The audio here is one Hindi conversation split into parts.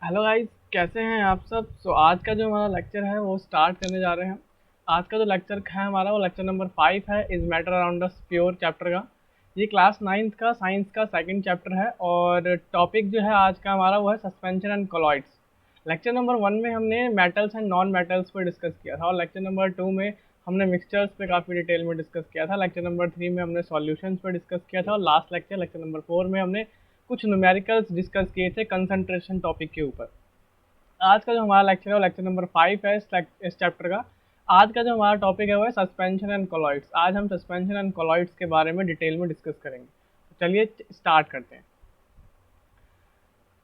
हेलो गाइस, कैसे हैं आप सब। आज का जो हमारा लेक्चर है वो स्टार्ट करने जा रहे हैं। आज का जो लेक्चर है हमारा वो लेक्चर नंबर 5 है, is matter around the pure chapter का। ये क्लास 9th का साइंस का सेकंड चैप्टर है और टॉपिक जो है आज का हमारा वो है suspension and colloids. Lecture number 1 में हमने मेटल्स एंड नॉन मेटल्स पर डिस्कस किया था और लेक्चर नंबर 2 में हमने मिक्सचर्स पे काफ़ी डिटेल में डिस्कस किया था। लेक्चर नंबर 3 में हमने सॉल्यूशंस पर डिस्कस किया था और लास्ट लेक्चर लेक्चर नंबर 4 में हमने कुछ न्यूमेरिकल्स डिस्कस किए थे कंसंट्रेशन टॉपिक के ऊपर। आज का जो हमारा लेक्चर है वो लेक्चर नंबर 5 है इस चैप्टर का। आज का जो हमारा टॉपिक है वो है सस्पेंशन एंड कोलॉइड्स। आज हम सस्पेंशन एंड कोलॉइड्स के बारे में डिटेल में डिस्कस करेंगे। तो चलिए स्टार्ट करते हैं।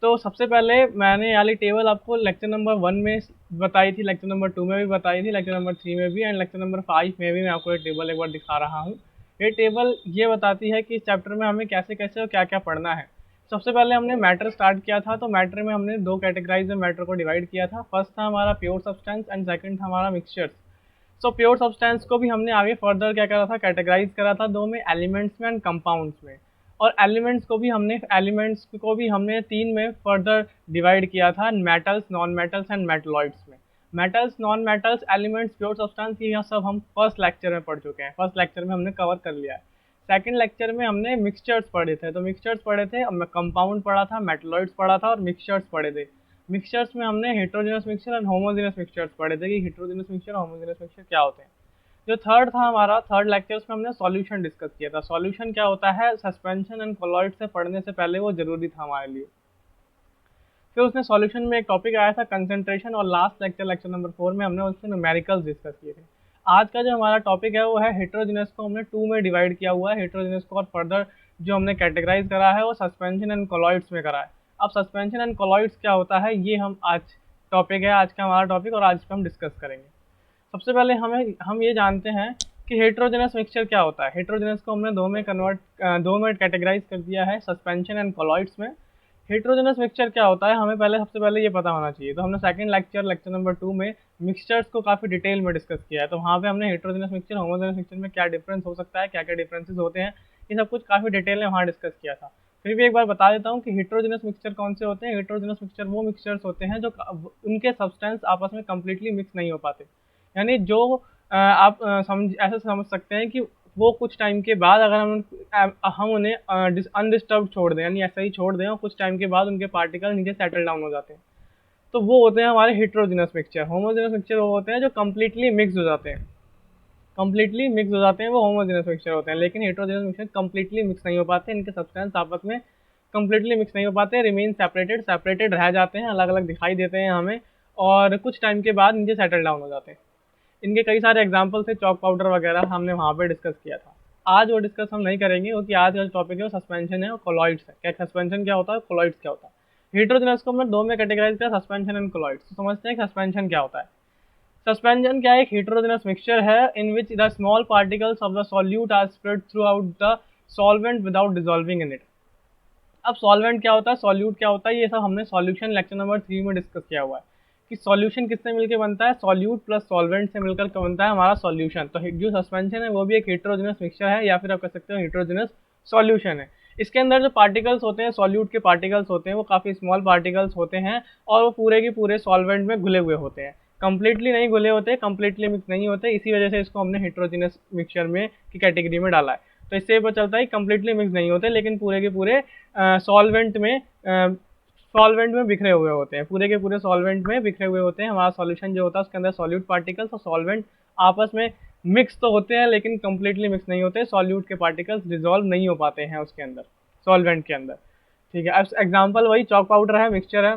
तो सबसे पहले मैंने वाली टेबल आपको लेक्चर नंबर 1 में बताई थी, लेक्चर नंबर 2 में भी बताई थी, लेक्चर नंबर 3 में भी एंड लेक्चर नंबर 5 में भी मैं आपको ये टेबल एक बार दिखा रहा हूँ। ये टेबल ये बताती है कि इस चैप्टर में हमें कैसे कैसे और क्या क्या पढ़ना है। सबसे पहले हमने मैटर स्टार्ट किया था, तो मैटर में हमने दो कैटेगराइज में मैटर को डिवाइड किया था। फर्स्ट था हमारा प्योर सब्सटेंस एंड सेकंड था हमारा मिक्सचर्स। सो प्योर सब्सटेंस को भी हमने आगे फर्दर क्या करा था, कैटेगराइज करा था दो में, एलिमेंट्स में एंड कंपाउंड्स में। और एलिमेंट्स को भी हमने तीन में फर्दर डिवाइड किया था, metals, non metals and metalloids में। Metals, non metals, elements, pure substance, ये सब हम फर्स्ट लेक्चर में पढ़ चुके हैं। फर्स्ट लेक्चर में हमने कवर कर लिया है। सेकंड लेक्चर में हमने मिक्सचर्स पढ़े थे, तो मिक्सचर्स पढ़े थे, कंपाउंड पढ़ा था, मेटलॉइड्स पढ़ा था और मिक्सचर्स पढ़े थे। मिक्सचर्स में हमने heterogeneous mixture and homogeneous mixtures पढ़े थे कि हेट्रोजेनस मिक्सचर और होमोजेनस मिक्सचर क्या होते हैं। जो थर्ड था हमारा, थर्ड लेक्चर्स में हमने सॉल्यूशन डिस्कस किया था। सॉल्यूशन क्या होता है, सस्पेंशन एंड कोलॉइड से पढ़ने से पहले वो जरूरी था हमारे लिए। फिर उसने सॉल्यूशन में एक टॉपिक आया था कंसंट्रेशन, और लास्ट लेक्चर लेक्चर नंबर 4 में हमने उससे न्यूमेरिकल्स डिस्कस किए थे। आज का जो हमारा टॉपिक है वो है हेट्रोजेनस को हमने 2 में डिवाइड किया हुआ है। हेट्रोजेनस को और फर्दर जो हमने कैटेगराइज करा है वो सस्पेंशन एंड कोलॉइड्स में करा है। अब सस्पेंशन एंड कोलॉइड्स क्या होता है, ये हम आज टॉपिक है, आज का हमारा टॉपिक, और आज पे हम डिस्कस करेंगे। सबसे पहले हम ये जानते हैं कि हेट्रोजेनस मिक्सचर क्या होता है। हेट्रोजेनस को हमने दो में कैटेगराइज कर दिया है, सस्पेंशन एंड कोलॉइड्स में। हेट्रोजेनस मिक्सचर क्या होता है हमें पहले सबसे पहले ये पता होना चाहिए। तो हमने सेकंड लेक्चर लेक्चर नंबर 2 में मिक्सचर्स को काफ़ी डिटेल में डिस्कस किया है, तो वहाँ पे हमने हेट्रोजेनस मिक्सचर, होमोजेनस मिक्सचर में क्या डिफरेंस हो सकता है, क्या क्या डिफरेंसेस होते हैं, ये सब कुछ काफ़ी डिटेल में वहाँ डिस्कस किया था। फिर भी एक बार बता देता हूँ कि हेट्रोजेनस मिक्सचर कौन से होते हैं। हेट्रोजेनस मिक्सचर वो मिक्सचर्स होते हैं जो उनके सब्सटेंस आपस में कम्प्लीटली मिक्स नहीं हो पाते। यानी जो आप समझ ऐसे समझ सकते हैं कि वो कुछ टाइम के बाद अगर हम उन्हें अनडिस्टर्ब छोड़ दें, यानी ऐसा ही छोड़ दें, और कुछ टाइम के बाद उनके पार्टिकल नीचे सेटल डाउन हो जाते हैं, तो वो होते हैं हमारे हेट्रोजेनस मिक्सचर। होमोजेनस मिक्सचर वो होते हैं जो कम्प्लीटली मिक्स हो जाते हैं, कम्प्लीटली मिक्स हो जाते हैं, वो होमोजेनस मिक्सचर होते हैं। लेकिन हेट्रोजेनस मिक्सचर कम्प्लीटली मिक्स नहीं हो पाते, इनके सब्सटेंस आपस में कम्प्लीटली मिक्स नहीं हो पाते, रिमेन सेपरेटेड, सेपरेटेड रह जाते हैं, अलग अलग दिखाई देते हैं हमें, और कुछ टाइम के बाद नीचे सेटल डाउन हो जाते हैं। इनके कई सारे एग्जाम्पल थे, चॉक पाउडर वगैरह हमने वहाँ पे डिस्कस किया था। आज वो डिस्कस हम नहीं करेंगे क्योंकि आज का टॉपिक है वो सस्पेंशन है और कोलॉइड्स है। क्या सस्पेंशन क्या होता है, कोलॉइड्स क्या होता है। हेट्रोजेनस को हमने दो में कैटेगराइज किया, सस्पेंशन एंड कोलॉइड्स। तो समझते हैं सस्पेंशन क्या होता है। सस्पेंशन क्या है, एक हेट्रोजेनस मिक्सचर है in which the small particles of the solute are spread throughout the solvent without dissolving in it. अब सॉल्वेंट क्या होता है, सॉल्यूट क्या होता है, ये सब हमने सॉल्यूशन लेक्चर नंबर 3 में डिस्कस किया हुआ है कि सॉल्यूशन किससे मिलकर बनता है, सॉल्यूट प्लस सॉल्वेंट से मिलकर बनता है हमारा सॉल्यूशन। तो जो सस्पेंशन है वो भी एक हेट्रोजेनस मिक्सचर है, या फिर आप कह सकते हो हेट्रोजेनस सॉल्यूशन है। इसके अंदर जो पार्टिकल्स होते हैं, सॉल्यूट के पार्टिकल्स होते हैं, वो काफ़ी स्मॉल पार्टिकल्स होते हैं और वो पूरे के पूरे सॉल्वेंट में घुले हुए होते हैं, कंप्लीटली नहीं घुले होते, कंप्लीटली मिक्स नहीं होते। इसी वजह से इसको हमने हेट्रोजेनस मिक्सचर में की कैटेगरी में डाला है। तो इससे पता चलता है कंप्लीटली मिक्स नहीं होते, लेकिन पूरे के पूरे सॉल्वेंट में बिखरे हुए होते हैं, पूरे के पूरे सॉल्वेंट में बिखरे हुए होते हैं। हमारा सॉल्यूशन जो होता है उसके अंदर सॉल्यूट पार्टिकल्स और सॉल्वेंट आपस में मिक्स तो होते हैं, लेकिन कंप्लीटली मिक्स नहीं होते। सॉल्यूट के पार्टिकल्स डिजोल्व नहीं हो पाते हैं उसके अंदर, सॉल्वेंट के अंदर। ठीक है, अब एग्जाम्पल वही चॉक पाउडर है, मिक्सचर है।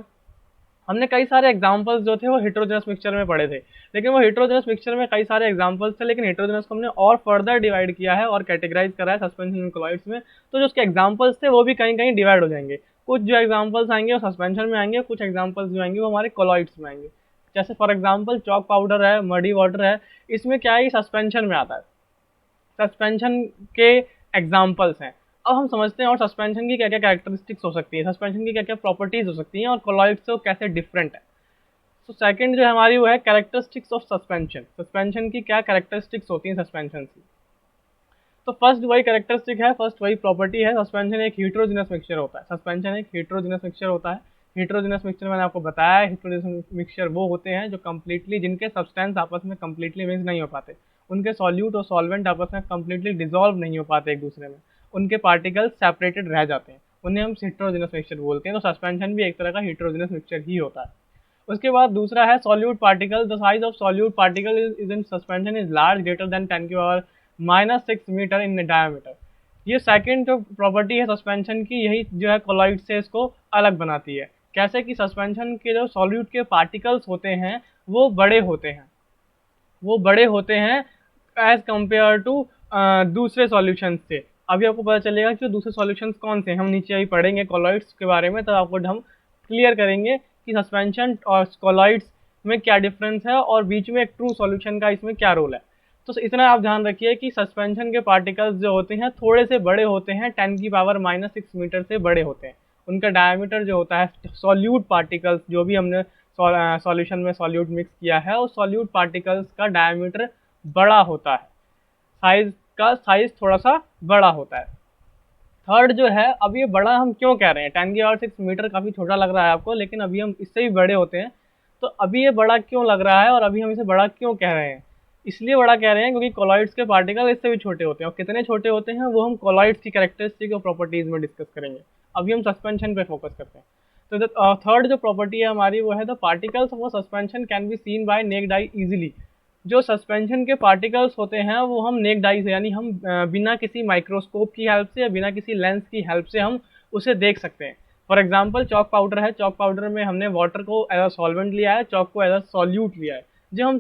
हमने कई सारे एग्जाम्पल्स जो थे वो हेट्रोजेनस मिक्सचर में पढ़े थे, लेकिन वो हेट्रोजेनस मिक्सचर में कई सारे एग्जाम्पल्स थे, लेकिन हेट्रोजेनस को हमने और फर्दर डिवाइड किया है और कैटेगराइज करा है सस्पेंशन एंड कोलॉइड्स में। तो जो उसके एग्जाम्पल्स थे वो भी कहीं कहीं डिवाइड हो जाएंगे। कुछ जो एग्जाम्पल्स आएंगे वो सस्पेंशन में आएंगे, कुछ एग्जाम्पल्स जो आएंगे वो हमारे कोलॉइड्स में आएंगे। जैसे फॉर एग्जाम्पल चॉक पाउडर है, मडी वाटर है, इसमें क्या है, सस्पेंशन में आता है, सस्पेंशन के एग्जाम्पल्स हैं। अब हम समझते हैं और सस्पेंशन की क्या क्या कैरेक्टरिस्टिक्स हो सकती है, सस्पेंशन की क्या क्या प्रॉपर्टीज हो सकती हैं, और कोलॉइड से वो कैसे डिफरेंट है। तो सेकंड जो हमारी वो है कैरेक्टरिस्टिक्स ऑफ सस्पेंशन। सस्पेंशन की क्या कैरेक्टरिस्टिक्स होती हैं सस्पेंशन की। तो फर्स्ट वही कैरेक्टरिस्टिक है, फर्स्ट वही प्रॉपर्टी है, सस्पेंशन एक हेट्रोजेनस मिक्सचर होता है। सस्पेंशन एक हेट्रोजेनस मिक्सचर होता है, हेटेरोजेनस मिक्सचर मैंने आपको बताया, हेटेरोजेनस मिक्सचर वो होते हैं जो कम्प्लीटली, जिनके सब्सटेंस आपस में कम्प्लीटली मिक्स नहीं हो पाते, उनके सॉल्यूट और सॉल्वेंट आपस में कम्प्लीटली डिजॉल्व नहीं हो पाते एक दूसरे में, उनके पार्टिकल्स सेपरेटेड रह जाते हैं, उन्हें हम हेटेरोजेनस मिक्सचर बोलते हैं। तो सस्पेंशन भी एक तरह का हेटेरोजेनस मिक्सचर ही होता है। उसके बाद दूसरा है solute particle. The size of solute particle is in suspension is large, greater than 10⁻⁻⁶ metre in diameter. ये सेकंड जो प्रॉपर्टी है सस्पेंशन की, यही जो है कोलॉइड से इसको अलग बनाती है। कैसे कि सस्पेंशन के जो सॉल्यूट के पार्टिकल्स होते हैं वो बड़े होते हैं, वो बड़े होते हैं एज कंपेयर टू दूसरे सॉल्यूशन से। अभी आपको पता चलेगा कि दूसरे सॉल्यूशंस कौन से हैं, हम नीचे अभी पढ़ेंगे कोलॉइड्स के बारे में, तब आपको हम क्लियर करेंगे कि सस्पेंशन और कोलॉइड्स में क्या डिफरेंस है और बीच में एक ट्रू सॉल्यूशन का इसमें क्या रोल है। तो इतना आप ध्यान रखिए कि सस्पेंशन के पार्टिकल्स जो होते हैं थोड़े से बड़े होते हैं, 10⁻⁻⁶ मीटर से बड़े होते हैं। उनका डायमीटर जो होता है, सॉल्यूट पार्टिकल्स जो भी हमने सॉल्यूशन में सॉल्यूट मिक्स किया है, उस सॉल्यूट पार्टिकल्स का डायमीटर बड़ा होता है, साइज थोड़ा सा बड़ा होता है। थर्ड जो है, अब ये बड़ा हम क्यों कह रहे हैं, 10⁻⁶ मीटर काफ़ी छोटा लग रहा है आपको, लेकिन अभी हम इससे भी बड़े होते हैं। तो अभी ये बड़ा क्यों लग रहा है और अभी हम इसे बड़ा क्यों कह रहे हैं? इसलिए बड़ा कह रहे हैं क्योंकि कोलॉइड्स के पार्टिकल इससे भी छोटे होते हैं, और कितने छोटे होते हैं वो हम कोलॉइड्स की कैरेक्टरिस्टिक और प्रॉपर्टीज में डिस्कस करेंगे। अभी हम सस्पेंशन पे फोकस करते हैं। तो थर्ड जो प्रॉपर्टी है हमारी वो है the particles of suspension can be seen by naked eye easily. जो सस्पेंशन के पार्टिकल्स होते हैं वो हम नेक्ड आई से, यानी हम बिना किसी माइक्रोस्कोप की हेल्प से या बिना किसी लेंस की हेल्प से हम उसे देख सकते हैं। फॉर एग्जांपल चॉक पाउडर है, चॉक पाउडर में हमने वाटर को एज अ सॉल्वेंट लिया है, चॉक को एज अ सॉल्यूट लिया है। जब हम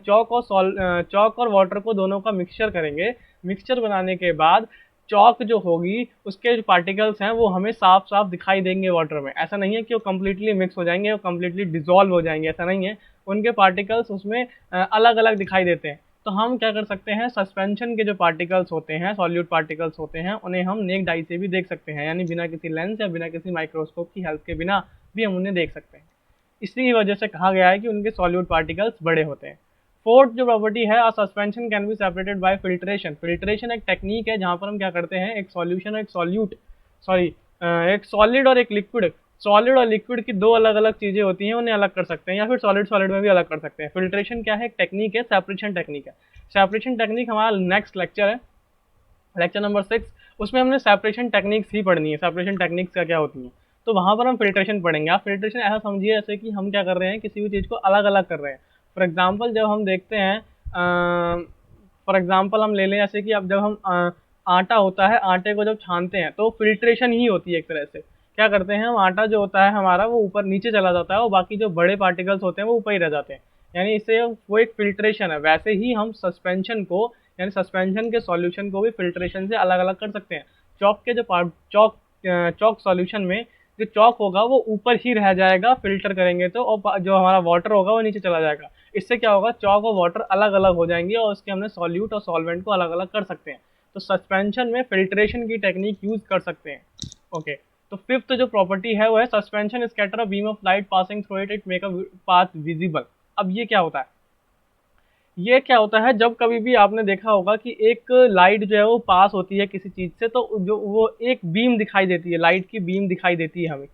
चॉक और वाटर को दोनों का मिक्सचर करेंगे, मिक्सचर बनाने के बाद चॉक जो होगी उसके जो पार्टिकल्स हैं वो हमें साफ साफ दिखाई देंगे वाटर में। ऐसा नहीं है कि वो कम्प्लीटली मिक्स हो जाएंगे, वो कम्प्लीटली डिजॉल्व हो जाएंगे, ऐसा नहीं है। उनके पार्टिकल्स उसमें अलग अलग दिखाई देते हैं। तो हम क्या कर सकते हैं, सस्पेंशन के जो पार्टिकल्स होते हैं, सॉल्यूट पार्टिकल्स होते हैं, उन्हें हम नेक्ड आई से भी देख सकते हैं, यानी बिना किसी लेंस या बिना किसी माइक्रोस्कोप की हेल्प के बिना भी हम उन्हें देख सकते हैं। इसी वजह से कहा गया है कि उनके सॉल्यूट पार्टिकल्स बड़े होते हैं। फोर्थ जो प्रॉपर्टी है, suspension can be separated by filtration. Filtration एक टेक्निक है जहाँ पर हम क्या करते हैं, एक सॉल्यूशन और एक सॉल्यूट एक सॉलिड और एक लिक्विड, सॉलिड और लिक्विड की दो अलग अलग चीज़ें होती हैं, उन्हें अलग कर सकते हैं, या फिर सॉलिड सॉलिड में भी अलग कर सकते हैं। फिल्ट्रेशन क्या है, एक टेक्निक है, सेपरेशन टेक्निक है। सेपरेशन टेक्निक हमारा नेक्स्ट लेक्चर है, लेक्चर नंबर 6, उसमें हमने सेपरेशन टेक्निक्स ही पढ़नी है, सेपरेशन टेक्निक्स क्या क्या होती हैं। तो वहाँ पर हम फिल्ट्रेशन पढ़ेंगे। आप फिल्ट्रेशन ऐसा समझिए जैसे कि हम क्या कर रहे हैं, किसी भी चीज़ को अलग अलग कर रहे हैं। फॉर एग्जाम्पल जब हम देखते हैं, फॉर एग्जाम्पल हम ले लें जैसे कि अब जब हम आटा होता है, आटे को जब छानते हैं तो फिल्ट्रेशन ही होती है एक तरह से। क्या करते हैं हम, आटा जो होता है हमारा वो ऊपर नीचे चला जाता है और बाकी जो बड़े पार्टिकल्स होते हैं वो ऊपर ही रह जाते हैं, यानी इससे वो एक फिल्ट्रेशन है। वैसे ही हम सस्पेंशन को, यानी सस्पेंशन के सॉल्यूशन को भी फिल्ट्रेशन से अलग अलग कर सकते हैं। चॉक के जो चॉक सॉल्यूशन में जो चॉक होगा वो ऊपर ही रह जाएगा फिल्टर करेंगे तो, और जो हमारा वाटर होगा वो नीचे चला जाएगा। इससे क्या होगा, चॉक और वाटर अलग अलग हो जाएंगे और उसके हमने सॉल्यूट और सॉल्वेंट को अलग अलग कर सकते हैं। तो सस्पेंशन में फिल्ट्रेशन की टेक्निक यूज कर सकते हैं। ओके, तो फिफ्थ जो प्रॉपर्टी है वो है suspension scatter a beam of light passing through it make a path visible. अब ये क्या होता है, ये क्या होता है, जब कभी भी आपने देखा होगा कि एक लाइट जो है वो पास होती है किसी चीज़ से, तो जो वो एक बीम दिखाई देती है, लाइट की बीम दिखाई देती है हमें।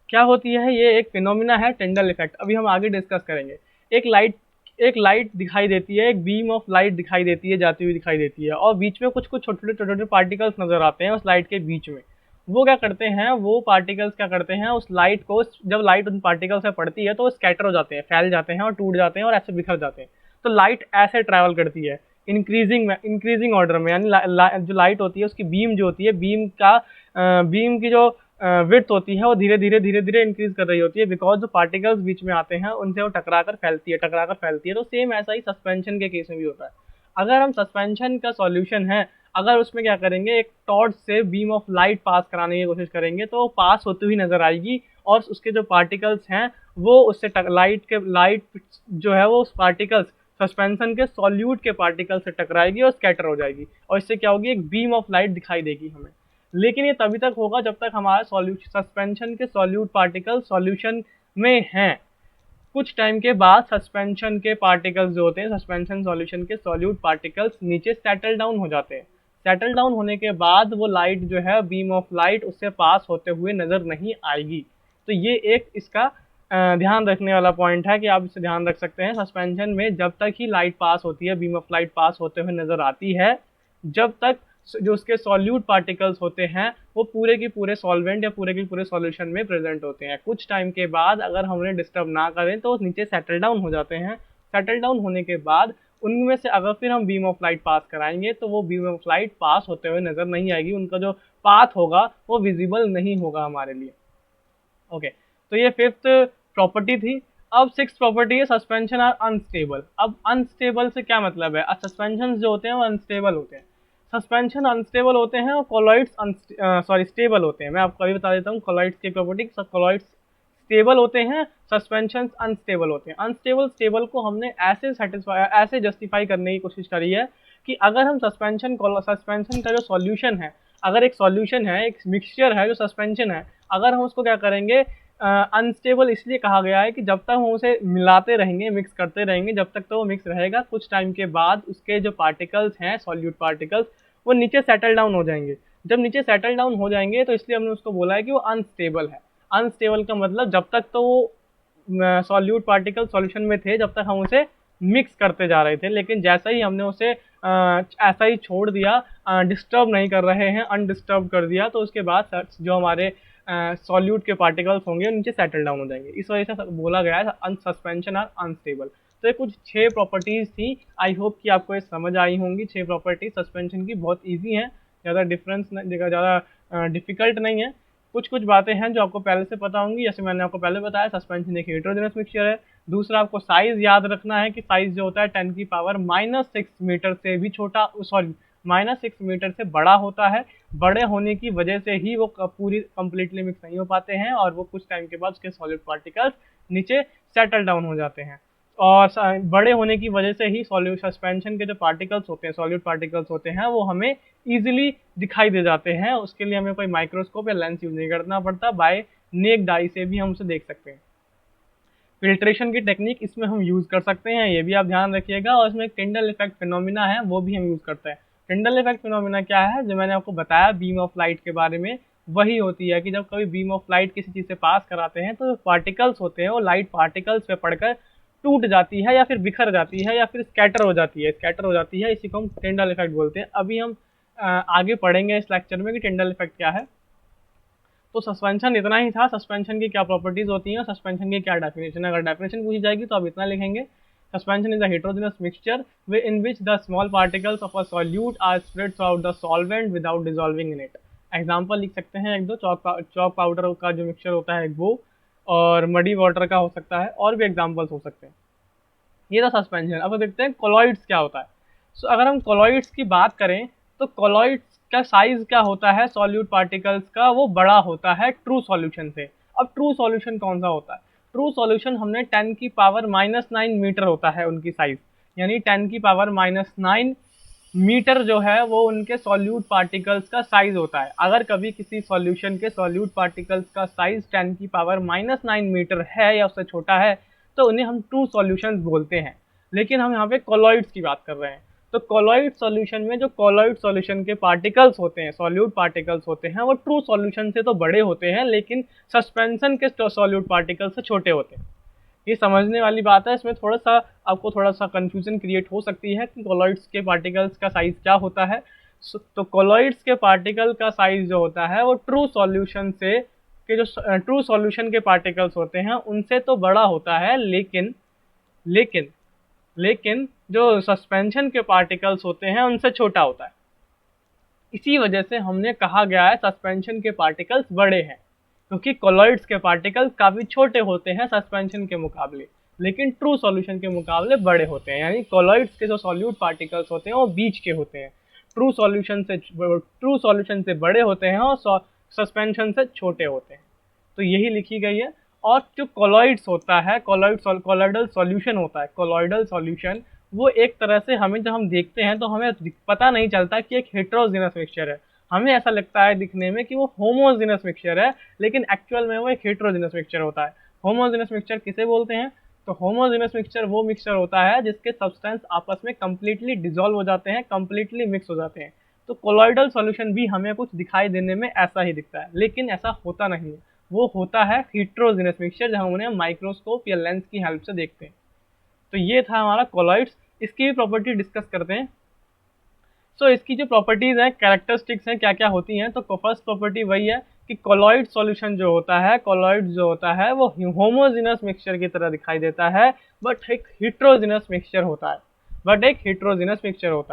क्या होती है, ये एक फिनोमिना है, टिंडल इफेक्ट। अभी हम आगे डिस्कस करेंगे। एक लाइट दिखाई देती है, एक बीम ऑफ लाइट दिखाई देती है, जाती हुई दिखाई देती है, और बीच में कुछ कुछ छोटे छोटे पार्टिकल्स नजर आते हैं उस लाइट के बीच में। वो क्या करते हैं, वो पार्टिकल्स क्या करते हैं, उस लाइट को, जब लाइट उन पार्टिकल्स से पड़ती है तो वो स्कैटर हो जाते हैं, फैल जाते हैं और टूट जाते हैं और ऐसे बिखर जाते हैं। तो लाइट ऐसे ट्रैवल करती है इंक्रीजिंग ऑर्डर में, यानी जो लाइट होती है उसकी बीम जो होती है, बीम की जो विड्थ होती है वो धीरे धीरे इंक्रीज कर रही होती है, बिकॉज जो पार्टिकल्स बीच में आते हैं उनसे वो टकराकर फैलती है। तो सेम ऐसा ही सस्पेंशन के केस में भी होता है। अगर हम सस्पेंशन का सॉल्यूशन है, अगर उसमें क्या करेंगे, एक टॉर्च से बीम ऑफ लाइट पास कराने की कोशिश करेंगे तो पास होती हुई नजर आएगी, और उसके जो पार्टिकल्स हैं वो उससे लाइट जो है वो उस पार्टिकल्स, सस्पेंशन के सॉल्यूट के पार्टिकल से टकराएगी और स्कैटर हो जाएगी, और इससे क्या होगी, एक बीम ऑफ लाइट दिखाई देगी हमें। लेकिन ये तभी तक होगा जब तक हमारा सस्पेंशन के सॉल्यूट पार्टिकल सॉल्यूशन में हैं। कुछ टाइम के बाद सस्पेंशन के पार्टिकल्स जो होते हैं, सस्पेंशन सॉल्यूशन के सॉल्यूट पार्टिकल्स नीचे सेटल डाउन हो जाते हैं। सेटल डाउन होने के बाद वो लाइट जो है, बीम ऑफ लाइट, उससे पास होते हुए नजर नहीं आएगी। तो ये एक इसका ध्यान रखने वाला पॉइंट है कि आप इसे ध्यान रख सकते हैं। सस्पेंशन में जब तक ही लाइट पास होती है, बीम ऑफ लाइट पास होते हुए नज़र आती है, जब तक जो उसके सॉल्यूट पार्टिकल्स होते हैं वो पूरे के पूरे सॉल्वेंट या पूरे के पूरे सॉल्यूशन में प्रेजेंट होते हैं। कुछ टाइम के बाद अगर हम उन्हें डिस्टर्ब ना करें तो नीचे सेटल डाउन हो जाते हैं। सेटल डाउन होने के बाद उनमें से अगर फिर हम बीम ऑफ लाइट पास कराएंगे तो वो बीम ऑफ लाइट पास होते हुए नज़र नहीं आएगी, उनका जो पाथ होगा वो विजिबल नहीं होगा हमारे लिए। ओके, तो ये फिफ्थ प्रॉपर्टी थी। अब सिक्स प्रॉपर्टी है सस्पेंशन आर अनस्टेबल। अब अनस्टेबल से क्या मतलब है? सस्पेंशन जो होते हैं वो अनस्टेबल होते हैं। सस्पेंशन अनस्टेबल होते हैं और कॉलॉइड्स स्टेबल होते हैं। मैं आपको अभी बता देता हूँ कॉलॉइड्स की प्रॉपर्टी। कॉलॉइड्स स्टेबल होते हैं, सस्पेंशन अनस्टेबल होते हैं। अनस्टेबल स्टेबल को हमने ऐसे जस्टिफाई करने की कोशिश करी है कि अगर हम सस्पेंशन का जो सॉल्यूशन है, अगर एक सॉल्यूशन है, एक मिक्सचर है जो सस्पेंशन है, अगर हम उसको क्या करेंगे, अनस्टेबल इसलिए कहा गया है कि जब तक हम उसे मिलाते रहेंगे, मिक्स करते रहेंगे, जब तक तो वो मिक्स रहेगा, कुछ टाइम के बाद उसके जो पार्टिकल्स हैं, सॉल्यूट पार्टिकल्स, वो नीचे सेटल डाउन हो जाएंगे। जब नीचे सेटल डाउन हो जाएंगे तो इसलिए हमने उसको बोला है कि वो अनस्टेबल है। अनस्टेबल का मतलब जब तक तो वो सॉल्यूट पार्टिकल सॉल्यूशन में थे, जब तक हम उसे मिक्स करते जा रहे थे, लेकिन जैसा ही हमने उसे ऐसा ही छोड़ दिया, डिस्टर्ब नहीं कर रहे हैं, अनडिस्टर्ब कर दिया, तो उसके बाद जो हमारे सॉल्यूट के पार्टिकल्स होंगे नीचे सेटल डाउन हो जाएंगे। इस वजह से बोला गया है सस्पेंशन आर अनस्टेबल। तो ये कुछ 6 प्रॉपर्टीज़ थी। आई होप कि आपको ये समझ आई होंगी। 6 प्रॉपर्टीज सस्पेंशन की बहुत ईजी हैं, ज़्यादा ज़्यादा डिफिकल्ट नहीं है। कुछ कुछ बातें हैं जो आपको पहले से पता होंगी। जैसे मैंने आपको पहले बताया, सस्पेंशन एक हेटेरोजेनस मिक्सचर है। दूसरा, आपको साइज़ याद रखना है कि साइज़ जो होता है 10 की पावर -6 मीटर से भी छोटा, सॉरी -6 मीटर से बड़ा होता है। बड़े होने की वजह से ही वो पूरी कंप्लीटली मिक्स नहीं हो पाते हैं और वो कुछ टाइम के बाद उसके सॉलिड पार्टिकल्स नीचे सेटल डाउन हो जाते हैं। और बड़े होने की वजह से ही सस्पेंशन के जो पार्टिकल्स होते हैं, सॉलिड पार्टिकल्स होते हैं, वो हमें ईजिली दिखाई दे जाते हैं। उसके लिए हमें कोई माइक्रोस्कोप या लेंस यूज नहीं करना पड़ता, बाय नेक्ड आई से भी हम उसे देख सकते हैं। फिल्ट्रेशन की टेक्निक इसमें हम यूज़ कर सकते हैं, ये भी आप ध्यान रखिएगा। और इसमें टिंडल इफेक्ट फिनोमिना है, वो भी हम यूज़ करते हैं। टिंडल इफेक्ट फिनोमिना क्या है? जो मैंने आपको बताया बीम ऑफ लाइट के बारे में, वही होती है कि जब कभी बीम ऑफ लाइट किसी चीज़ से पास कराते हैं तो पार्टिकल्स होते हैं वो लाइट पार्टिकल्स पे पड़कर टूट जाती है या फिर बिखर जाती है या फिर स्कैटर हो जाती है। इसी को हम टिंडल इफेक्ट बोलते हैं। अभी हम आगे पढ़ेंगे इस लेक्चर में कि टिंडल इफेक्ट क्या है। तो सस्पेंशन इतना ही था। सस्पेंशन की क्या प्रॉपर्टीज होती हैं, सस्पेंशन की क्या डेफिनेशन है। अगर डेफिनेशन पूछी जाएगी तो आप इतना लिखेंगे, suspension is a heterogeneous mixture in which the small particles of a solute are spread throughout the solvent without dissolving in it. Example लिख सकते हैं एक दो, चॉक पाउडर का जो मिक्सचर होता है वो, और मडी वाटर का हो सकता है, और भी एग्जाम्पल्स हो सकते हैं। ये था सस्पेंशन। अब देखते हैं कोलॉइड्स क्या होता है। सो अगर हम कोलॉइड्स की बात करें तो कोलॉइड्स का साइज क्या होता है सॉल्यूट पार्टिकल्स का, वो बड़ा होता है ट्रू सॉल्यूशन से। अब ट्रू सॉल्यूशन कौन सा होता है? ट्रू सॉल्यूशन हमने 10 की पावर -9 मीटर होता है उनकी साइज, यानी 10 की पावर -9 मीटर जो है वो उनके सॉल्यूट पार्टिकल्स का साइज होता है। अगर कभी किसी सॉल्यूशन के सॉल्यूट पार्टिकल्स का साइज 10 की पावर -9 मीटर है या उससे छोटा है तो उन्हें हम ट्रू सॉल्यूशंस बोलते हैं। लेकिन हम यहाँ पे कोलॉइड्स की बात कर रहे हैं। तो कोलॉइड सॉल्यूशन में जो कोलॉइड सॉल्यूशन के पार्टिकल्स होते हैं, सॉल्यूट पार्टिकल्स होते हैं, वो ट्रू सॉल्यूशन से तो बड़े होते हैं लेकिन सस्पेंशन के सॉल्यूट पार्टिकल्स से छोटे होते हैं। ये समझने वाली बात है। इसमें आपको थोड़ा सा कंफ्यूजन क्रिएट हो सकती है कि कोलॉइड्स के पार्टिकल्स का साइज क्या होता है। तो कोलॉइड्स के पार्टिकल का साइज जो होता है वो ट्रू सॉल्यूशन से के जो ट्रू सॉल्यूशन के पार्टिकल्स होते हैं उनसे तो बड़ा होता है, लेकिन जो सस्पेंशन के पार्टिकल्स होते हैं उनसे छोटा होता है। इसी वजह से हमने कहा गया है सस्पेंशन के पार्टिकल्स बड़े हैं, क्योंकि कोलॉइड्स के पार्टिकल्स काफ़ी छोटे होते हैं सस्पेंशन के मुकाबले, लेकिन ट्रू सॉल्यूशन के मुकाबले बड़े होते हैं। यानी कोलॉइड्स के जो सॉल्यूट पार्टिकल्स होते हैं वो बीच के होते हैं, ट्रू सॉल्यूशन से बड़े होते हैं और सस्पेंशन से छोटे होते हैं। तो यही लिखी गई है। और जो कोलॉइड्स होता है, कोलॉइडल सॉल्यूशन होता है, कोलॉइडल सॉल्यूशन वो एक तरह से हमें जब हम देखते हैं तो हमें पता नहीं चलता कि एक हेटेरोजेनस मिक्सचर है। हमें ऐसा लगता है दिखने में कि वो होमोजेनस मिक्सचर है, लेकिन एक्चुअल में वो एक हेटेरोजेनस मिक्सचर होता है। होमोजेनस मिक्सचर किसे बोलते हैं? तो होमोजेनस मिक्सचर वो मिक्सचर होता है जिसके सब्सटेंस आपस में कंप्लीटली डिसॉल्व हो जाते हैं, कंप्लीटली मिक्स हो जाते हैं। तो कोलॉइडल सॉल्यूशन भी हमें कुछ दिखाई देने में ऐसा ही दिखता है, लेकिन ऐसा होता नहीं है। वो होता है हिट्रोजिनस मिक्सचर, जहाँ उन्हें माइक्रोस्कोप या लेंस की हेल्प से देखते हैं। तो ये था हमारा कोलॉइड्स। इसकी भी प्रॉपर्टी डिस्कस करते हैं। सो इसकी जो प्रॉपर्टीज हैं, कैरेक्टरिस्टिक्स हैं, क्या क्या होती हैं, तो फर्स्ट प्रॉपर्टी वही है कि कोलॉइड सॉल्यूशन जो होता है, कोलॉइड जो होता है वो होमोजिनस मिक्सचर की तरह दिखाई देता है, बट एक हिट्रोजिनस मिक्सचर होता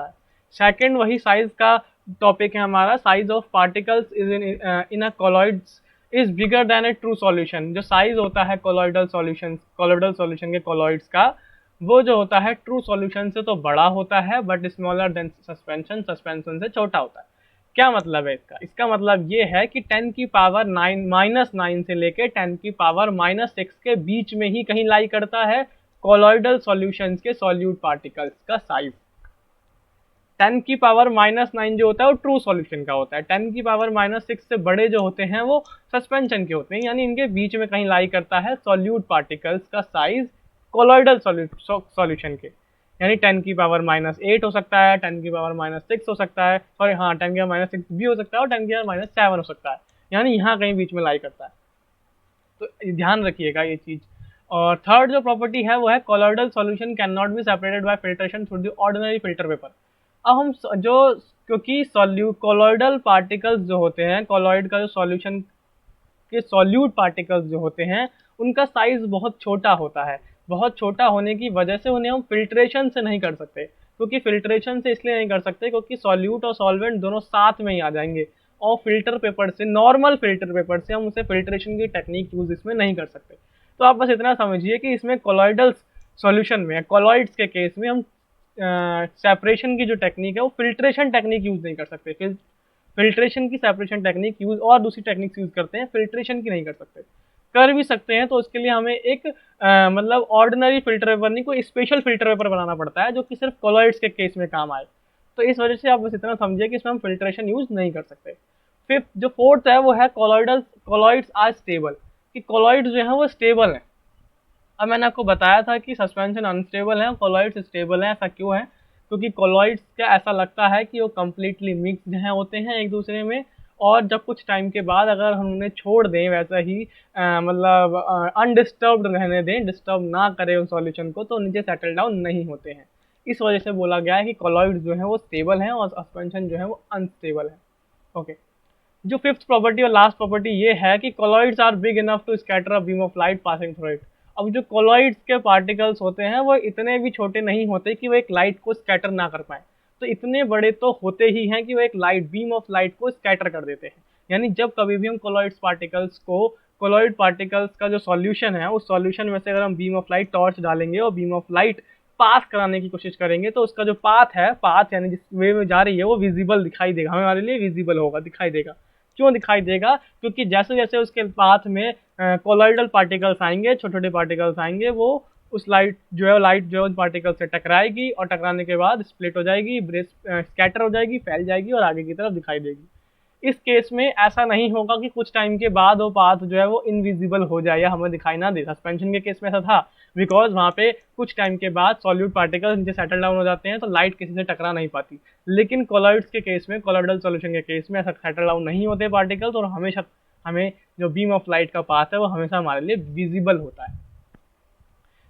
है। सेकंड वही साइज का टॉपिक है हमारा, size of particles is in a colloids is bigger than A true solution. जो साइज होता है कोलॉइडल सॉल्यूशन के कोलॉइड्स का, वो जो होता है ट्रू सॉल्यूशन से तो बड़ा होता है, बट स्मॉलर देन सस्पेंशन से छोटा होता है। क्या मतलब है इसका मतलब ये है कि 10 की पावर 9 से लेके 10 की पावर -6 के बीच में ही कहीं लाई करता है कोलॉइडल सॉल्यूशंस के सॉल्यूट पार्टिकल्स का साइज। 10 की पावर -9 जो होता है वो ट्रू सॉल्यूशन का होता है, 10 की पावर -6 से बड़े जो होते हैं वो सस्पेंशन के होते हैं, यानी इनके बीच में कहीं लाई करता है सॉल्यूट पार्टिकल्स का साइज कोलॉइडल सॉल्यूशन के। यानी 10 की पावर -8 हो सकता है, 10 की पावर -6 हो सकता है, सॉरी हाँ 10 की पावर -6 भी हो सकता है, और 10 की पावर -7 हो सकता है, यानी यहाँ कहीं बीच में लाई करता है। तो ध्यान रखिएगा ये चीज़। और थर्ड जो प्रॉपर्टी है वो है colloidal solution can not be separated by filtration through the ordinary filter paper. अब हम क्योंकि कोलॉइडल पार्टिकल्स जो होते हैं, कोलॉइड का जो सॉल्यूशन के सॉल्यूट पार्टिकल्स जो होते हैं, उनका साइज बहुत छोटा होता है। बहुत छोटा होने की वजह से उन्हें हम फिल्ट्रेशन से नहीं कर सकते, क्योंकि फिल्ट्रेशन से इसलिए नहीं कर सकते क्योंकि सॉल्यूट और सॉल्वेंट दोनों साथ में ही आ जाएंगे, और फिल्टर पेपर से, नॉर्मल फिल्टर पेपर से हम उसे फिल्ट्रेशन की टेक्निक यूज इसमें नहीं कर सकते। तो आप बस इतना समझिए कि इसमें कोलॉइडल सॉल्यूशन में, कोलॉइड्स के केस में हम सेपरेशन की जो टेक्निक है वो फिल्ट्रेशन टेक्निक यूज नहीं कर सकते। फिल्ट्रेशन की सेपरेशन टेक्निक यूज और दूसरी टेक्निक यूज करते हैं, फिल्ट्रेशन की नहीं कर सकते। कर भी सकते हैं तो उसके लिए हमें एक मतलब ऑर्डिनरी फिल्टर पेपर नहीं, कोई स्पेशल फिल्टर पेपर बनाना पड़ता है जो कि सिर्फ कोलॉइड्स के केस में काम आए। तो इस वजह से आप बस इतना समझिए कि इसमें हम फिल्ट्रेशन यूज नहीं कर सकते। फिफ्थ जो फोर्थ है वो है कोलॉइड्स आर स्टेबल, कि कोलॉइड्स जो है वो स्टेबल है। अब मैंने आपको बताया था कि सस्पेंशन अनस्टेबल है, कोलॉइड्स स्टेबल है। ऐसा क्यों है? क्योंकि कोलॉइड्स का ऐसा लगता है कि वो कम्प्लीटली मिक्सड हैं, होते हैं एक दूसरे में, और जब कुछ टाइम के बाद अगर हम उन्हें छोड़ दें वैसा ही मतलब अनडिस्टर्ब्ड रहने दें, डिस्टर्ब ना करें उस सॉल्यूशन को, तो नीचे सेटल डाउन नहीं होते हैं। इस वजह से बोला गया है कि कोलॉइड्स जो है वो स्टेबल हैं और सस्पेंशन जो है वो अनस्टेबल है। ओके, जो फिफ्थ प्रॉपर्टी और लास्ट प्रॉपर्टी ये है कि colloids are big enough to scatter a beam of light passing through it. अब जो कोलॉइड्स के पार्टिकल्स होते हैं वो इतने भी छोटे नहीं होते कि वो एक लाइट को स्कैटर ना कर पाए, तो इतने बड़े तो होते ही हैं कि वो एक बीम ऑफ लाइट को स्कैटर कर देते हैं। यानी जब कभी भी हम कोलॉइड पार्टिकल्स का जो सॉल्यूशन है, उस सॉल्यूशन में से अगर हम बीम ऑफ लाइट टॉर्च डालेंगे और बीम ऑफ लाइट पास कराने की कोशिश करेंगे, तो उसका जो पाथ यानी जिस वे में जा रही है वो विजिबल दिखाई देगा, हमारे लिए विजिबल होगा, दिखाई देगा। क्यों दिखाई देगा? क्योंकि जैसे जैसे उसके पाथ में कोलॉइडल पार्टिकल्स आएंगे, छोटे छोटे पार्टिकल्स आएंगे, वो उस लाइट जो है उन पार्टिकल से टकराएगी, और टकराने के बाद स्प्लिट हो जाएगी, स्कैटर हो जाएगी, फैल जाएगी और आगे की तरफ दिखाई देगी। इस केस में ऐसा नहीं होगा कि कुछ टाइम के बाद वो पाथ जो है वो इनविजिबल हो जाए या हमें दिखाई ना दे। सस्पेंशन के केस में ऐसा था, बिकॉज वहाँ पे कुछ टाइम के बाद सॉल्यूट पार्टिकल्स नीचे सेटल डाउन हो जाते हैं, तो लाइट किसी से टकरा नहीं पाती। लेकिन कोलॉइड्स के केस में, कोलॉइडल सॉल्यूशन के केस में ऐसा सेटल डाउन नहीं होते पार्टिकल्स, और हमेशा हमें जो बीम ऑफ लाइट का पाथ है वो हमेशा हमारे लिए विजिबल होता है।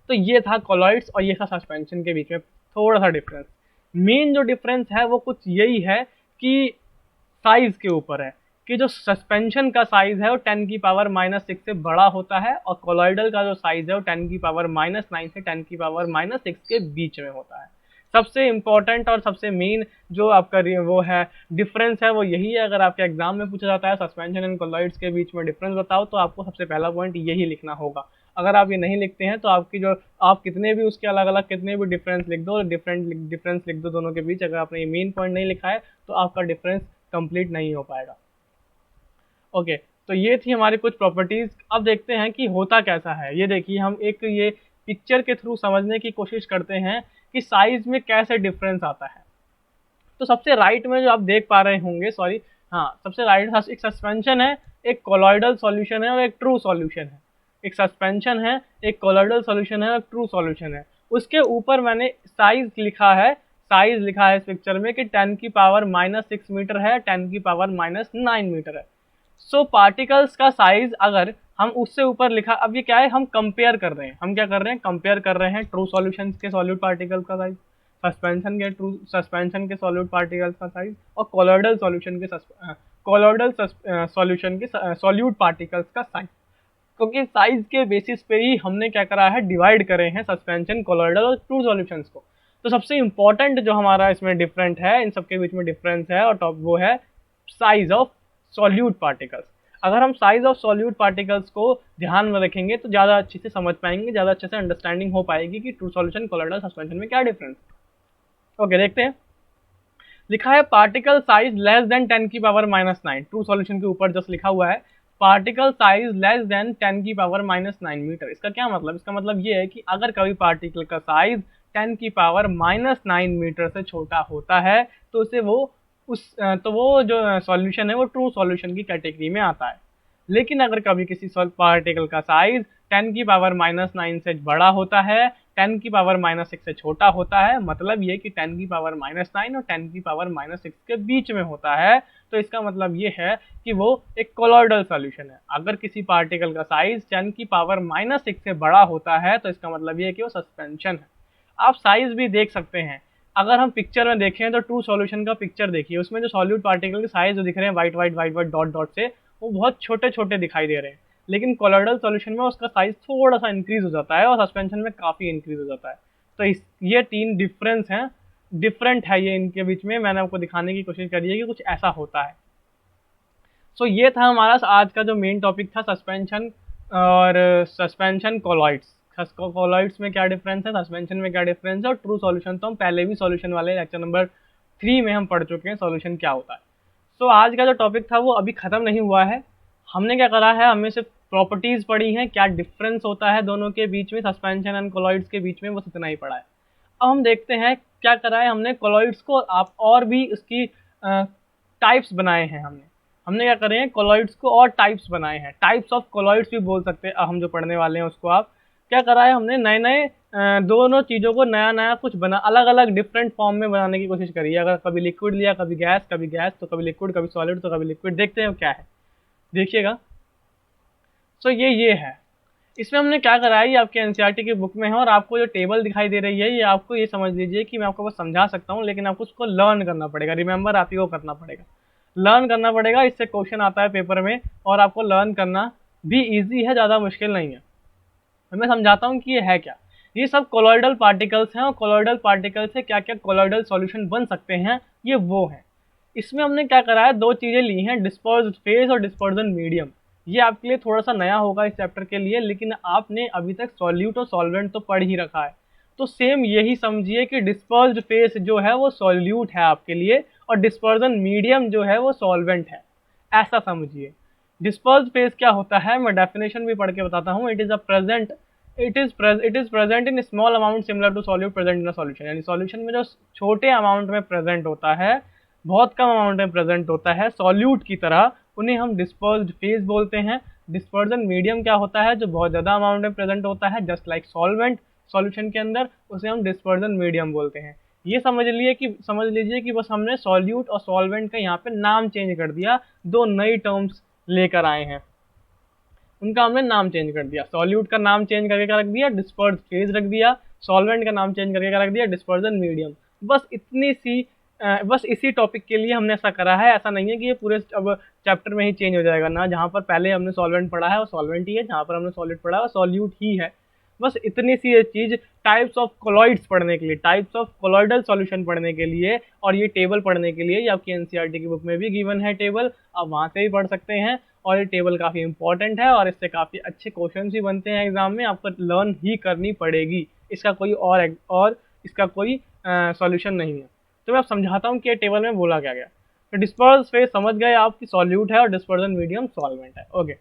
तो ये था कोलॉइड्स और ये था सस्पेंशन के बीच में थोड़ा सा डिफरेंस। मेन जो डिफरेंस है वो कुछ यही है कि साइज के ऊपर है, कि जो सस्पेंशन का साइज है वो 10 की पावर -6 से बड़ा होता है, और कोलॉइडल का जो साइज है वो 10 की पावर -9 से 10 की पावर -6 के बीच में होता है। सबसे इंपॉर्टेंट और सबसे मेन जो आपका वो है डिफरेंस है वो यही है। अगर आपके एग्जाम में पूछा जाता है सस्पेंशन एंड कोलॉइड्स के बीच में डिफरेंस बताओ, तो आपको सबसे पहला पॉइंट यही लिखना होगा। अगर आप ये नहीं लिखते हैं तो आप कितने भी उसके अलग अलग कितने भी डिफरेंस लिख दो, डिफरेंस लिख दो दोनों के बीच, अगर आपने ये मेन पॉइंट नहीं लिखा है तो आपका डिफरेंस कंप्लीट नहीं हो पाएगा। ओके, तो ये थी हमारी कुछ प्रॉपर्टीज। अब देखते हैं कि होता कैसा है। ये देखिए, हम एक ये पिक्चर के थ्रू समझने की कोशिश करते हैं कि साइज में कैसे डिफरेंस आता है। तो सबसे राइट में जो आप देख पा रहे होंगे, सॉरी हाँ, सबसे राइट एक सस्पेंशन है, एक कोलॉइडल सॉल्यूशन है और एक ट्रू सॉल्यूशन है। एक सस्पेंशन है, एक कोलॉइडल सॉल्यूशन है और ट्रू सॉल्यूशन है। उसके ऊपर मैंने साइज लिखा है इस पिक्चर में कि 10 की पावर -6 मीटर है, 10 की पावर -9 मीटर है। सो पार्टिकल्स का साइज अगर हम उससे ऊपर लिखा, अब ये क्या है, हम कंपेयर कर रहे हैं, हम क्या कर रहे हैं, कंपेयर कर रहे हैं ट्रू सॉल्यूशन के सॉल्यूट पार्टिकल का साइज, सस्पेंशन के सॉल्यूट पार्टिकल्स का साइज, और कोलॉइडल सॉल्यूशन के सॉल्यूट पार्टिकल्स का साइज। क्योंकि साइज के बेसिस पे ही हमने क्या करा है, डिवाइड करे हैं सस्पेंशन, कोलॉइडल और ट्रू सॉल्यूशंस को। तो सबसे इंपॉर्टेंट जो हमारा इसमें डिफरेंट है, इन सबके बीच में डिफरेंस है, और टॉप वो है साइज ऑफ सॉल्यूट पार्टिकल्स। अगर हम साइज ऑफ सॉल्यूट पार्टिकल्स को ध्यान में रखेंगे तो ज़्यादा अच्छे से समझ पाएंगे, ज़्यादा अच्छे से अंडरस्टैंडिंग हो पाएगी कि ट्रू सॉल्यूशन, कोलॉइडल, सस्पेंशन में क्या डिफरेंस। ओके, देखते हैं। लिखा है पार्टिकल साइज लेस देन 10 की पावर -9। ट्रू सॉल्यूशन के ऊपर जस्ट लिखा हुआ है पार्टिकल साइज लेस देन 10 की पावर -9 मीटर। इसका क्या मतलब, इसका मतलब ये है कि अगर कभी पार्टिकल का साइज 10 की पावर -9 मीटर से छोटा होता है तो उसे वो जो सॉल्यूशन है वो ट्रू सॉल्यूशन की कैटेगरी में आता है। लेकिन अगर कभी किसी पार्टिकल का साइज 10 की पावर -9 से बड़ा होता है, 10 की पावर -6 से छोटा होता है, मतलब ये कि 10 की पावर -9 और 10 की पावर -6 के बीच में होता है, तो इसका मतलब ये है कि वो एक कोलॉइडल सॉल्यूशन है। अगर किसी पार्टिकल का साइज 10 की पावर -6 से बड़ा होता है तो इसका मतलब ये है कि वो सस्पेंशन है। आप साइज भी देख सकते हैं, अगर हम पिक्चर में देखें तो ट्रू सॉल्यूशन का पिक्चर देखिए, उसमें जो सॉल्यूट पार्टिकल के साइज जो दिख रहे हैं वाइट वाइट डॉट डॉट से, वो बहुत छोटे छोटे दिखाई दे रहे हैं। लेकिन कोलॉइडल सॉल्यूशन में उसका साइज थोड़ा सा इंक्रीज हो जाता है और सस्पेंशन में काफ़ी इंक्रीज हो जाता है। तो ये 3 डिफरेंस हैं, डिफरेंट है ये इनके बीच में। मैंने आपको दिखाने की कोशिश करी है कि कुछ ऐसा होता है। सो ये था हमारा आज का जो मेन टॉपिक था, सस्पेंशन और सस्पेंशन कोलॉइड्स। कोलॉइड्स में क्या डिफरेंस है, सस्पेंशन में क्या डिफरेंस है, और ट्रू सॉल्यूशन तो हम पहले भी सॉल्यूशन वाले लेक्चर नंबर 3 में हम पढ़ चुके हैं सॉल्यूशन क्या होता है। सो आज का जो टॉपिक था वो अभी ख़त्म नहीं हुआ है। हमने क्या करा है, हमें सिर्फ प्रॉपर्टीज़ पढ़ी हैं, क्या डिफरेंस होता है दोनों के बीच में, सस्पेंशन एंड कोलॉइड्स के बीच में, बस इतना ही पढ़ा है। अब हम देखते हैं क्या करा है हमने, कोलॉइड्स को आप और भी उसकी टाइप्स बनाए हैं। हमने क्या करे हैं, कोलॉइड्स को और टाइप्स बनाए हैं, टाइप्स ऑफ कोलॉइड्स भी बोल सकते हैं हम जो पढ़ने वाले हैं उसको। आप क्या करा है, हमने नए नए दोनों चीज़ों को नया नया कुछ बना, अलग अलग डिफरेंट फॉर्म में बनाने की कोशिश करी है। अगर कभी लिक्विड लिया, कभी गैस तो कभी लिक्विड, कभी सॉलिड तो कभी लिक्विड। देखते हैं क्या है, देखिएगा। सो ये है, इसमें हमने क्या करा है, ये आपके एनसीईआरटी की बुक में है, और आपको जो टेबल दिखाई दे रही है ये आपको, ये समझ लीजिए कि मैं आपको बस समझा सकता हूँ, लेकिन आपको उसको लर्न करना पड़ेगा, रिमेंबर आप ही को करना पड़ेगा, लर्न करना पड़ेगा। इससे क्वेश्चन आता है पेपर में, और आपको लर्न करना भी ईजी है, ज़्यादा मुश्किल नहीं है। मैं समझाता हूँ कि ये है क्या। ये सब कोलॉइडल पार्टिकल्स हैं, और कोलॉइडल पार्टिकल से क्या क्या कोलॉइडल सॉल्यूशन बन सकते हैं, ये वो हैं। इसमें हमने क्या करा है, 2 चीज़ें ली हैं, डिस्पर्स्ड फेज और डिस्पर्जन मीडियम। ये आपके लिए थोड़ा सा नया होगा इस चैप्टर के लिए, लेकिन आपने अभी तक सॉल्यूट और सॉल्वेंट तो पढ़ ही रखा है। तो सेम यही समझिए कि डिस्पर्स्ड फेज जो है वो सॉल्यूट है आपके लिए, और डिस्पर्जन मीडियम जो है वो सॉल्वेंट है, ऐसा समझिए। डिस्पर्स्ड फेज क्या होता है, मैं डेफिनेशन भी पढ़ के बताता हूँ। It is present in small amount similar to solute present in a solution. यानी सॉल्यूशन में जो छोटे अमाउंट में प्रेजेंट होता है, बहुत कम अमाउंट में प्रेजेंट होता है सॉल्यूट की तरह, उन्हें हम डिस्पर्स्ड फेज बोलते हैं। डिस्पर्जन मीडियम क्या होता है, जो बहुत ज़्यादा अमाउंट में प्रेजेंट होता है, जस्ट लाइक सॉल्वेंट सॉल्यूशन के अंदर, उसे हम डिस्पर्जन मीडियम बोलते हैं। ये समझ लीजिए कि बस हमने सॉल्यूट और सॉल्वेंट का यहाँ पे नाम चेंज कर दिया, 2 नई टर्म्स लेकर आए हैं, उनका हमने नाम चेंज कर दिया। सॉल्यूट का नाम चेंज करके क्या रख दिया, डिस्पर्स फेज रख दिया। सॉल्वेंट का नाम चेंज करके क्या रख दिया, डिस्पर्जन मीडियम। बस इसी टॉपिक के लिए हमने ऐसा करा है। ऐसा नहीं है कि ये पूरे अब चैप्टर में ही चेंज हो जाएगा ना, जहाँ पर पहले हमने सॉल्वेंट पढ़ा है वो सॉल्वेंट ही है, जहाँ पर हमने सॉलिड पढ़ा है वो सॉल्यूट ही है। बस इतनी सी ये चीज़ टाइप्स ऑफ कोलॉइड्स पढ़ने के लिए, टाइप्स ऑफ कोलॉइडल सॉल्यूशन पढ़ने के लिए, और ये टेबल पढ़ने के लिए, ये आपकी एनसीईआरटी की बुक में भी गिवन है टेबल, आप वहाँ से भी पढ़ सकते हैं। और ये टेबल काफ़ी इंपॉर्टेंट है, और इससे काफ़ी अच्छे क्वेश्चन भी बनते हैं एग्जाम में, आपको लर्न ही करनी पड़ेगी, इसका कोई और इसका कोई सॉल्यूशन नहीं है। तो मैं अब समझाता हूँ कि टेबल में बोला क्या गया। तो डिस्पर्स फेज समझ गए आप कि सॉल्यूट है और डिस्पर्जन मीडियम सॉल्वेंट है। ओके,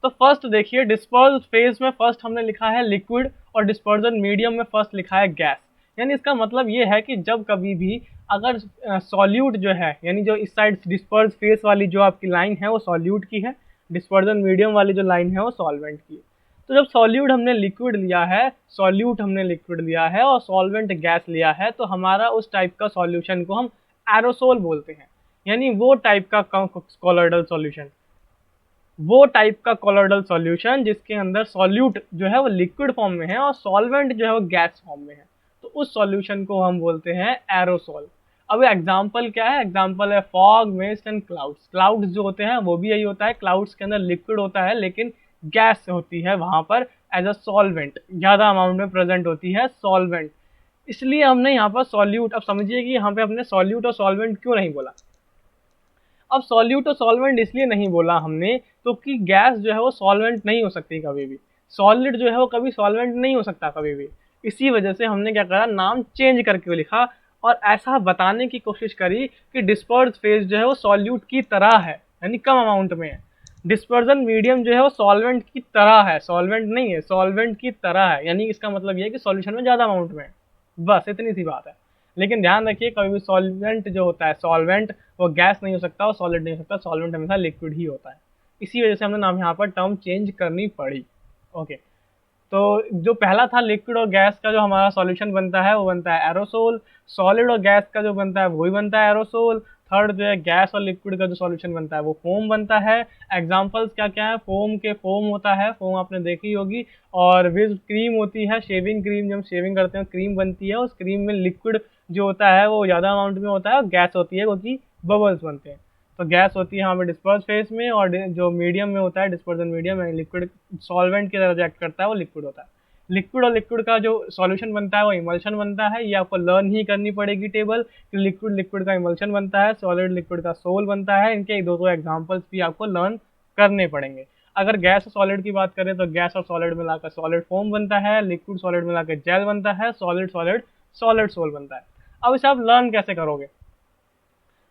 तो फर्स्ट देखिए, डिस्पर्स फेज में फर्स्ट हमने लिखा है लिक्विड, और डिस्पर्जन मीडियम में फर्स्ट लिखा है गैस। यानी इसका मतलब ये है कि जब कभी भी अगर सॉल्यूट जो है, यानी जो इस साइड डिस्पर्स फेज वाली जो आपकी लाइन है वो सॉल्यूट की है, डिस्पर्जन मीडियम वाली जो लाइन है वो सॉल्वेंट की है। तो जब सॉल्यूट हमने लिक्विड लिया है और सॉल्वेंट गैस लिया है, तो हमारा उस टाइप का सॉल्यूशन को हम एरोसोल बोलते हैं। यानी वो टाइप का कोलोइडल सॉल्यूशन, वो टाइप का कोलोइडल सॉल्यूशन जिसके अंदर सॉल्यूट जो है वो लिक्विड फॉर्म में है और सॉल्वेंट जो है वो गैस फॉर्म में है, तो उस सॉल्यूशन को हम बोलते हैं एरोसोल। अब एग्जांपल क्या है? एग्जांपल है fog, mist and clouds. Clouds जो होते हैं वो भी यही होता है, क्लाउड्स के अंदर लिक्विड होता है लेकिन गैस होती है वहां पर एज अ सॉल्वेंट, ज़्यादा अमाउंट में प्रेजेंट होती है सॉल्वेंट, इसलिए हमने यहाँ पर सॉल्यूट। अब समझिए कि यहाँ पे हमने सॉल्यूट और सॉल्वेंट क्यों नहीं बोला। अब सॉल्यूट और सॉल्वेंट इसलिए नहीं बोला हमने क्योंकि गैस जो है वो सॉल्वेंट नहीं हो सकती कभी भी, सॉलिड जो है वो कभी सॉल्वेंट नहीं हो सकता कभी भी। इसी वजह से हमने क्या करा, नाम चेंज करके लिखा और ऐसा बताने की कोशिश करी कि डिस्पर्स फेज जो है वो सॉल्यूट की तरह है, यानी कम अमाउंट में है। डिस्पर्जन मीडियम जो है वो सॉल्वेंट की तरह है, सॉल्वेंट नहीं है, सॉल्वेंट की तरह है, यानी इसका मतलब ये है कि सॉल्यूशन में ज़्यादा अमाउंट में है। बस इतनी सी बात है। लेकिन ध्यान रखिए कभी भी सॉल्वेंट जो होता है, सॉल्वेंट वो गैस नहीं हो सकता और सॉलिड नहीं हो सकता, सॉल्वेंट हमेशा लिक्विड ही होता है। इसी वजह से हमने नाम यहाँ पर टर्म चेंज करनी पड़ी। ओके, तो जो पहला था लिक्विड और गैस का जो हमारा सॉल्यूशन बनता है वो बनता है एरोसोल, सॉलिड और गैस का जो बनता है वही बनता है एरोसोल। थर्ड जो है गैस और लिक्विड का जो सॉल्यूशन बनता है वो फोम बनता है। एग्जांपल्स क्या क्या है? फोम के फोम होता है, फोम आपने देखी होगी, और विज क्रीम होती है, शेविंग क्रीम, जब हम शेविंग करते हैं क्रीम बनती है, उस क्रीम में लिक्विड जो होता है वो ज़्यादा अमाउंट में होता है और गैस होती है क्योंकि बबल्स बनते हैं। तो गैस होती है यहाँ पे डिस्पर्स फेज में, और जो मीडियम में होता है डिस्पर्जन मीडियम में लिक्विड सॉल्वेंट की तरह रिएक्ट करता है वो लिक्विड होता है। लिक्विड और लिक्विड का जो सॉल्यूशन बनता है वो इमल्शन बनता है, ये आपको लर्न ही करनी पड़ेगी टेबल कि लिक्विड लिक्विड का इमल्शन बनता है, सॉलिड लिक्विड का सोल बनता है। इनके दो एग्जांपल्स भी आपको लर्न करने पड़ेंगे। अगर गैस और सॉलिड की बात करें तो गैस और सॉलिड मिलाकर सॉलिड फोम बनता है, लिक्विड सॉलिड मिलाकर जेल बनता है, सॉलिड सॉलिड सॉलिड सोल बनता है। अब इसे आप लर्न कैसे करोगे?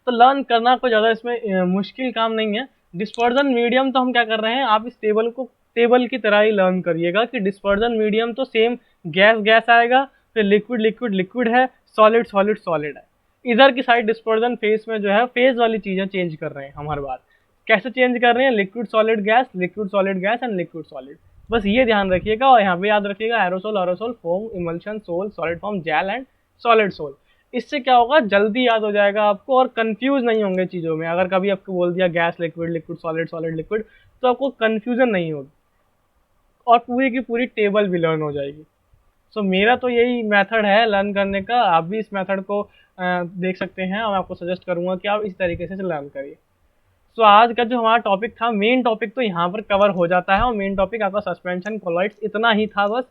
तो लर्न करना कोई ज़्यादा इसमें मुश्किल काम नहीं है। डिस्पर्जन मीडियम तो हम क्या कर रहे हैं, आप इस टेबल को टेबल की तरह ही लर्न करिएगा कि डिस्पर्जन मीडियम तो सेम गैस गैस आएगा, फिर लिक्विड लिक्विड लिक्विड है, सॉलिड सॉलिड सॉलिड है। इधर की साइड डिस्पर्जन फेज में जो है फेज वाली चीज़ें चेंज कर रहे हैं हम हर बार। कैसे चेंज कर रहे हैं? Liquid solid gas, liquid solid gas and liquid solid. बस ये ध्यान रखिएगा और यहाँ पे याद रखिएगा aerosol aerosol, foam, emulsion, sol, solid form, gel and solid sol. इससे क्या होगा, जल्दी याद हो जाएगा आपको और कंफ्यूज नहीं होंगे चीज़ों में। अगर कभी आपको बोल दिया gas liquid liquid solid solid liquid तो आपको कंफ्यूजन नहीं होगी और पूरी की पूरी टेबल भी लर्न हो जाएगी। सो मेरा तो यही मेथड है लर्न करने का, आप भी इस मेथड को देख सकते हैं और मैं आपको सजेस्ट करूँगा कि आप इस तरीके से लर्न करिए। सो आज का जो हमारा टॉपिक था, मेन टॉपिक तो यहाँ पर कवर हो जाता है और मेन टॉपिक आपका सस्पेंशन कोलॉइड्स इतना ही था बस।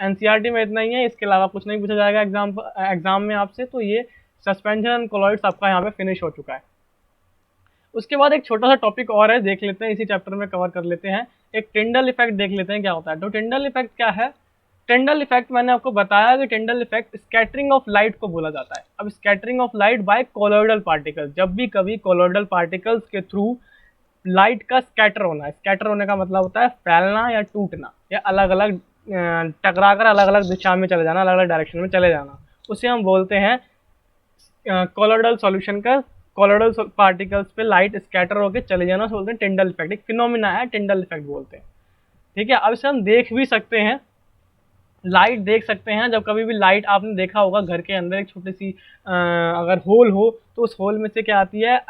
एनसीईआरटी में इतना ही है, इसके अलावा कुछ नहीं पूछा जाएगा एग्जाम में आपसे। तो ये सस्पेंशन एंड कोलॉइड्स आपका यहाँ पे फिनिश हो चुका है। उसके बाद एक छोटा सा टॉपिक और है, देख लेते हैं, इसी चैप्टर में कवर कर लेते हैं। एक टिंडल इफेक्ट देख लेते हैं क्या होता है। तो टिंडल इफेक्ट क्या है? टिंडल इफेक्ट मैंने आपको बताया कि Tyndall effect scattering of light को बोला जाता है। अब scattering of light by colloidal particles, जब भी कभी कोलॉइडल पार्टिकल्स के थ्रू लाइट का स्कैटर होना, स्कैटर होने का मतलब होता है फैलना या टूटना या अलग अलग टकरा कर अलग अलग दिशा में चले जाना, अलग अलग डायरेक्शन में चले जाना, उसे हम बोलते हैं कोलॉइडल सॉल्यूशन का कोलॉइडल पार्टिकल्स पे लाइट स्कैटर होकर चले जाना, बोलते हैं टिंडल इफेक्ट। एक फिनोमिना है, टिंडल इफेक्ट बोलते हैं। ठीक है, अब इसे हम देख भी सकते हैं, लाइट देख सकते हैं। जब कभी भी लाइट आपने देखा होगा घर के अंदर एक छोटी सी अगर होल हो तो उस होल में से क्या आती है,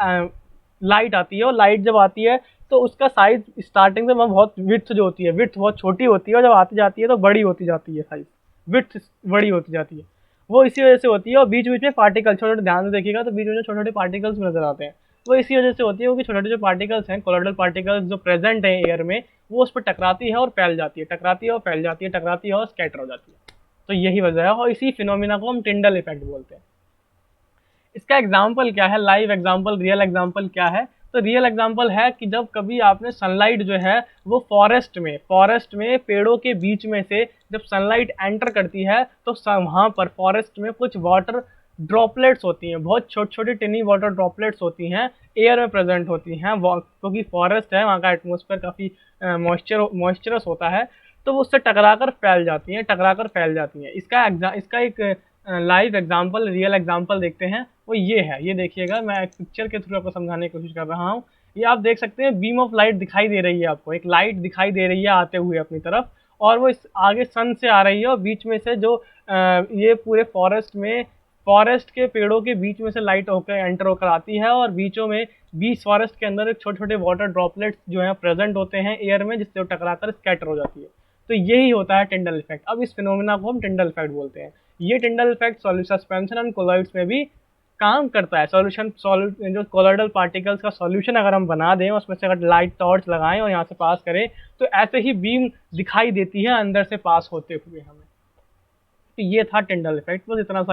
लाइट आती है। और लाइट जब आती है तो उसका साइज स्टार्टिंग में बहुत विड्थ जो होती है, विड्थ बहुत छोटी होती है और जब आती जाती है तो बड़ी होती जाती है, साइज विड्थ बड़ी होती जाती है। वो इसी वजह से होती है। और बीच बीच में पार्टिकल, छोटे छोटे ध्यान से देखिएगा तो बीच में छोटे छोटे पार्टिकल्स नजर आते हैं, वो इसी वजह से होती है क्योंकि छोटे छोटे जो पार्टिकल्स हैं, कोलॉइडल पार्टिकल्स जो प्रेजेंट हैं एयर में, वो उस पर टकराती है और फैल जाती है, टकराती है और फैल जाती है, टकराती है और स्कैटर हो जाती है। तो यही वजह है और इसी फिनोमिना को हम टिंडल इफेक्ट बोलते हैं। इसका एग्जाम्पल क्या है, लाइव एग्जाम्पल, रियल एग्जाम्पल क्या है? तो रियल एग्जाम्पल है कि जब कभी आपने सनलाइट जो है वो फॉरेस्ट में पेड़ों के बीच में से जब सनलाइट एंटर करती है तो वहाँ पर फॉरेस्ट में कुछ वाटर ड्रॉपलेट्स होती हैं, बहुत छोटी छोटी टिनी वाटर ड्रॉपलेट्स होती हैं, एयर में प्रेजेंट होती हैं क्योंकि फॉरेस्ट है, वहाँ का एटमोसफेयर काफ़ी मॉइस्चरस होता है, तो वो उससे टकराकर फैल जाती हैं। इसका एक लाइव एग्जाम्पल, रियल एग्जाम्पल देखते हैं, वो ये है। ये देखिएगा, मैं एक पिक्चर के थ्रू आपको समझाने की कोशिश कर रहा हूँ। ये आप देख सकते हैं, बीम ऑफ लाइट दिखाई दे रही है आपको, एक लाइट दिखाई दे रही है आते हुए अपनी तरफ, और वो इस आगे सन से आ रही है और बीच में से जो ये पूरे फॉरेस्ट में फॉरेस्ट के पेड़ों के बीच में से लाइट होकर एंटर होकर आती है और बीच फॉरेस्ट के अंदर एक छोटे छोटे वाटर ड्रॉपलेट्स जो है प्रेजेंट होते हैं एयर में, जिससे वो टकराकर स्कैटर हो जाती है। तो यही होता है टिंडल इफेक्ट। अब इस फिनोमेना को हम टिंडल इफेक्ट बोलते हैं। ये Tyndall effect suspension and colloids में भी काम करता है। जो कोलॉइडल पार्टिकल्स का सॉल्यूशन अगर हम बना दें, उसमें से अगर लाइट टॉर्च लगाएं और यहाँ से पास करें, तो ऐसे ही बीम दिखाई देती है अंदर से पास होते हुए हमें। तो ये था टिंडल इफेक्ट, बस इतना सा।